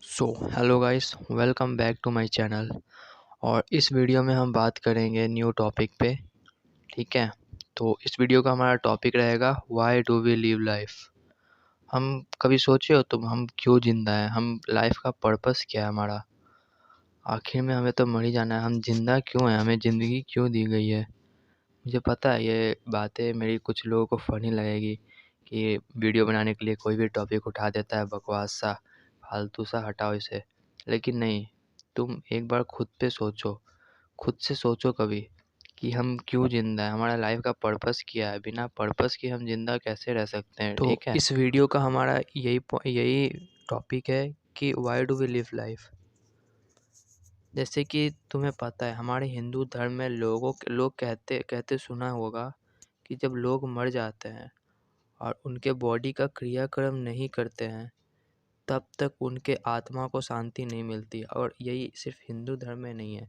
So hello guys, welcome back to my channel. और इस video में हम बात करेंगे न्यू टॉपिक पे। ठीक है, तो इस वीडियो का हमारा टॉपिक रहेगा why do we live life. हम कभी सोचे हो तुम, हम क्यों जिंदा हैं? हम लाइफ का पर्पस क्या है हमारा? आखिर में हमें तो मर ही जाना है। हम जिंदा क्यों हैं? हमें ज़िंदगी क्यों दी गई है? मुझे पता है ये बातें मेरी कुछ लोगों को फ़नी लगेगी कि वीडियो बनाने के लिए कोई भी टॉपिक उठा देता है, बकवास सा, फालतू सा, हटाओ इसे। लेकिन नहीं, तुम एक बार खुद पे सोचो, खुद से सोचो कभी कि हम क्यों ज़िंदा हैं, हमारा लाइफ का पर्पस क्या है। बिना पर्पस के हम ज़िंदा कैसे रह सकते हैं? तो ठीक है, इस वीडियो का हमारा यही टॉपिक है कि why do we live life. जैसे कि तुम्हें पता है हमारे हिंदू धर्म में लोग कहते कहते सुना होगा कि जब लोग मर जाते हैं और उनके बॉडी का क्रियाक्रम नहीं करते हैं, तब तक उनके आत्मा को शांति नहीं मिलती। और यही सिर्फ हिंदू धर्म में नहीं है,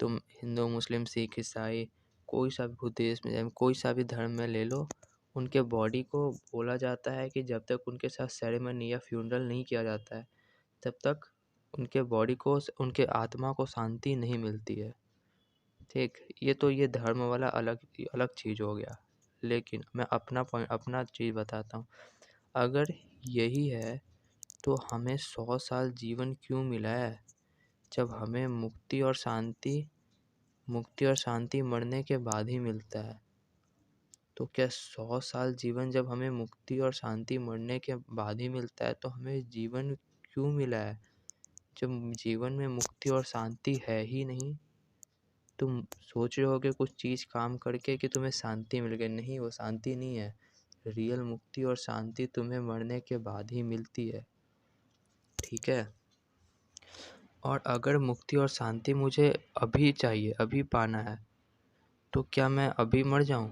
तुम हिंदू, मुस्लिम, सिख, ईसाई, कोई सा भी बुद्धिस्ट में, कोई सा भी धर्म में ले लो, उनके बॉडी को बोला जाता है कि जब तक उनके साथ सेरेमनी या फ्यूनरल नहीं किया जाता है, तब तक उनके बॉडी को, उनके आत्मा को शांति नहीं मिलती है। ठीक, ये धर्म वाला अलग अलग चीज़ हो गया। लेकिन मैं अपना चीज़ बताता हूँ। अगर यही है तो हमें 100 साल जीवन क्यों मिला है, जब हमें मुक्ति और शांति मरने के बाद ही मिलता है? तो क्या 100 साल जीवन जब हमें मुक्ति और शांति मरने के बाद ही मिलता है, तो हमें जीवन क्यों मिला है जब जीवन में मुक्ति और शांति है ही नहीं? तुम सोच रहे होगे कुछ चीज़ काम करके कि तुम्हें शांति मिल गई। नहीं, वो शांति नहीं है। रियल मुक्ति और शांति तुम्हें मरने के बाद ही मिलती है। ठीक है, और अगर मुक्ति और शांति मुझे अभी चाहिए, अभी पाना है, तो क्या मैं अभी मर जाऊं?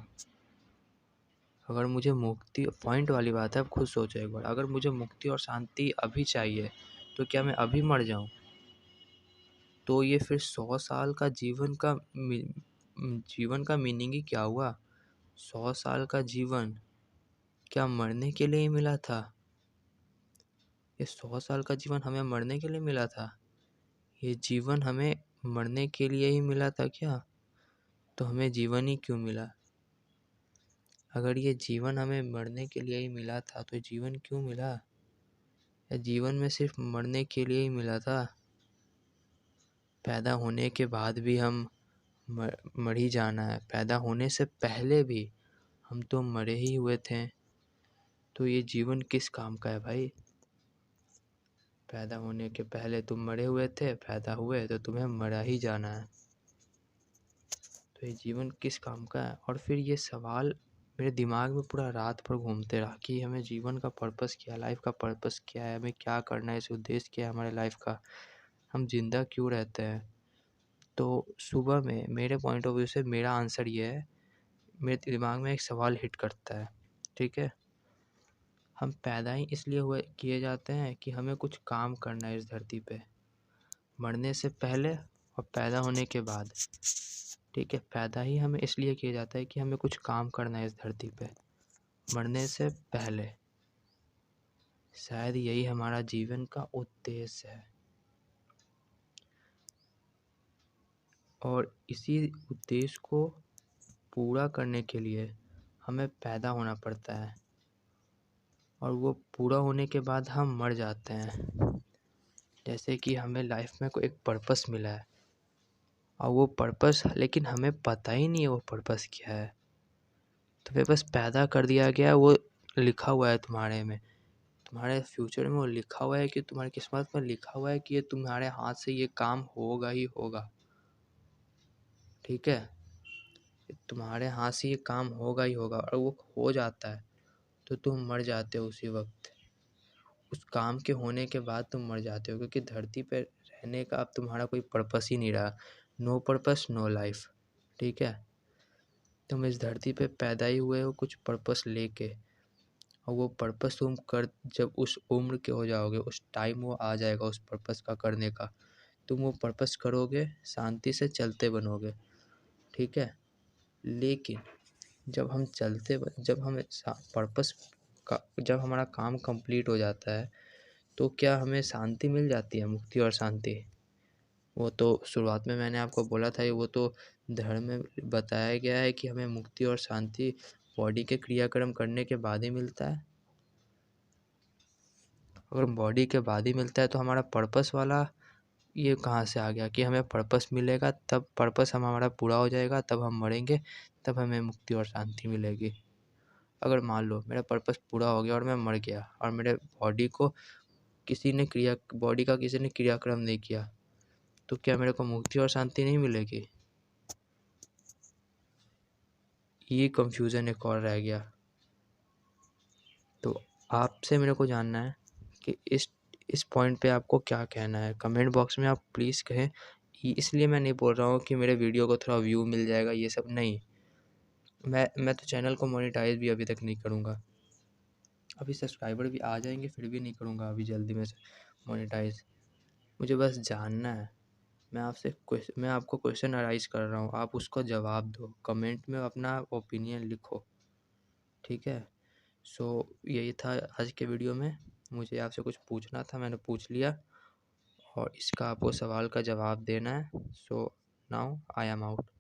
अगर मुझे मुक्ति, पॉइंट वाली बात है, अब खुद सोचो एक बार, अगर मुझे मुक्ति और शांति अभी चाहिए तो क्या मैं अभी मर जाऊं? तो ये फिर 100 साल का जीवन का मीनिंग ही क्या हुआ? 100 साल का जीवन क्या मरने के लिए ही मिला था? ये 100 साल का जीवन हमें मरने के लिए मिला था? ये जीवन हमें मरने के लिए ही मिला था क्या? तो हमें जीवन ही क्यों मिला? अगर ये जीवन हमें मरने के लिए ही मिला था तो जीवन क्यों मिला? या जीवन में सिर्फ मरने के लिए ही मिला था? पैदा होने के बाद भी हम मर ही जाना है। पैदा होने से पहले भी हम तो मरे ही हुए थे। तो ये जीवन किस काम का है भाई? पैदा होने के पहले तुम मरे हुए थे, पैदा हुए तो तुम्हें मरा ही जाना है। तो ये जीवन किस काम का है? और फिर ये सवाल मेरे दिमाग में पूरा रात भर घूमते रहा कि हमें जीवन का पर्पस क्या है, लाइफ का पर्पस क्या है, हमें क्या करना है, इस उद्देश्य क्या है हमारे लाइफ का, हम जिंदा क्यों रहते हैं। तो सुबह में मेरे पॉइंट ऑफ व्यू से मेरा आंसर ये है, मेरे दिमाग में एक सवाल हिट करता है। ठीक है, हम पैदा ही इसलिए हुए किए जाते हैं कि हमें कुछ काम करना है इस धरती पे, मरने से पहले और पैदा होने के बाद। ठीक है, पैदा ही हमें इसलिए किया जाता है कि हमें कुछ काम करना है इस धरती पे, मरने से पहले। शायद यही हमारा जीवन का उद्देश्य है, और इसी उद्देश्य को पूरा करने के लिए हमें पैदा होना पड़ता है, और वो पूरा होने के बाद हम मर जाते हैं। जैसे कि हमें लाइफ में कोई एक पर्पस मिला है, और वो पर्पस, लेकिन हमें पता ही नहीं है वो पर्पस क्या है। तो वे बस पैदा कर दिया गया, वो लिखा हुआ है तुम्हारे फ्यूचर में वो लिखा हुआ है कि तुम्हारी किस्मत में लिखा हुआ है कि ये तुम्हारे हाथ से ये काम होगा ही होगा। ठीक है, तुम्हारे हाथ से ये काम होगा ही होगा, और वो हो जाता है तो तुम मर जाते हो उसी वक्त। उस काम के होने के बाद तुम मर जाते हो, क्योंकि धरती पर रहने का अब तुम्हारा कोई पर्पस ही नहीं रहा। No purpose no life. ठीक है, तुम इस धरती पे पैदा ही हुए हो कुछ पर्पस लेके, और वो पर्पस तुम कर, जब उस उम्र के हो जाओगे, उस टाइम वो आ जाएगा उस पर्पस का करने का, तुम वो पर्पस करोगे, शांति से चलते बनोगे। ठीक है, लेकिन जब हमें पर्पस का, जब हमारा काम कंप्लीट हो जाता है, तो क्या हमें शांति मिल जाती है, मुक्ति और शांति? वो तो शुरुआत में मैंने आपको बोला था, वो तो धर्म में बताया गया है कि हमें मुक्ति और शांति बॉडी के क्रियाक्रम करने के बाद ही मिलता है। अगर बॉडी के बाद ही मिलता है तो हमारा पर्पस वाला ये कहाँ से आ गया कि हमें पर्पस मिलेगा, तब पर्पस हमारा पूरा हो जाएगा, तब हम मरेंगे, तब हमें मुक्ति और शांति मिलेगी। अगर मान लो मेरा पर्पस पूरा हो गया और मैं मर गया और मेरे बॉडी का किसी ने क्रियाक्रम नहीं किया, तो क्या मेरे को मुक्ति और शांति नहीं मिलेगी? ये कंफ्यूजन एक और रह गया। तो आपसे मेरे को जानना है कि इस पॉइंट पे आपको क्या कहना है। कमेंट बॉक्स में आप प्लीज़ कहें। इसलिए मैं नहीं बोल रहा हूँ कि मेरे वीडियो को थोड़ा व्यू मिल जाएगा, ये सब नहीं। मैं तो चैनल को मोनेटाइज भी अभी तक नहीं करूँगा। अभी सब्सक्राइबर भी आ जाएंगे, फिर भी नहीं करूँगा अभी जल्दी में से मोनेटाइज। मुझे बस जानना है। मैं आपको क्वेश्चन अराइज कर रहा हूँ, आप उसको जवाब दो, कमेंट में अपना ओपिनियन लिखो, ठीक है? सो यही था आज के वीडियो में। मुझे आपसे कुछ पूछना था, मैंने पूछ लिया और इसका आपको सवाल का जवाब देना है। So now I am out.